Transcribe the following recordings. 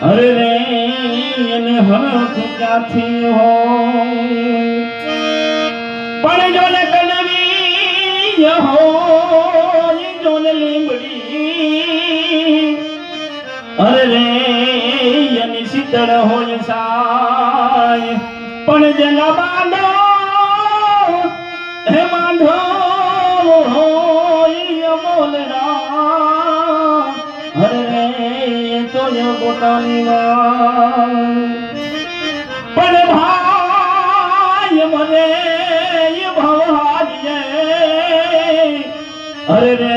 અરે રે એને હરખ ક્યાંથી હોય પણ જોને કનવી હોય જોને લીંબડી અરે રે એની શીતળ હોય સાય પણ જેના બાંધો હે બાંધો હોય અમોલડા અરે રે તો પોતાની પણ ભાઈ મને ભવાજે અરે રે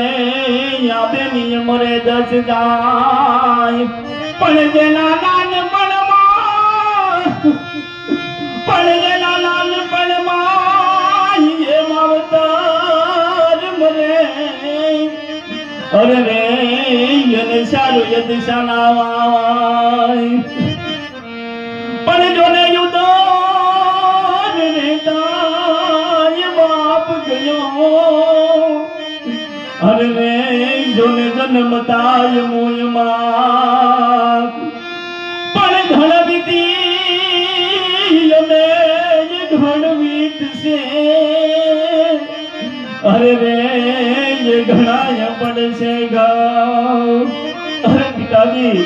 યાદે ની મરે દસ જાય પણ જેના નાનપણમાં પણ જેના નાનપણમાં એ માવતર મરે અરે રે એને સારું એ દિશા ના વાય પણ જોને યુદ્ધ બાપ ગયો અરે રે જોને જન્મ તાય મોયમાં પણ ઘણ વીતી અને ઘણ વીતશે અરે રે એ ઘણા પડશે ગાવ અરે પિતાજી